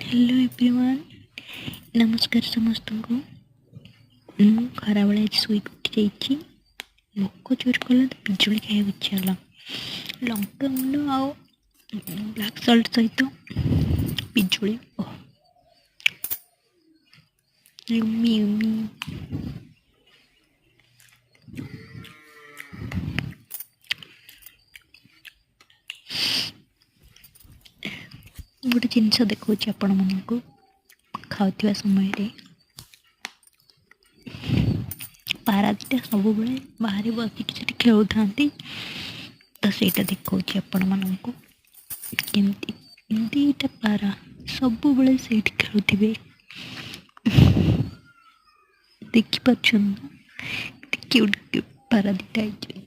Hello everyone, नमस्कार समस्त को। खरा बेले शोक उठी लोक चोर कला तो पिजुली खाई इच्छा लंका मुंड आ ब्लैक सल्ट सहित पिजुली यम्मी यम्मी। गोटे जिनस देखा आपण मन को खावा समय पारादीटा सब बेले बाहर बसिक खेलु था तो सहीटा देखा आपण मन को दीटा पारा सब बेले से खेलुवे देखिपार क्यूट क्यूट पारा दीटा।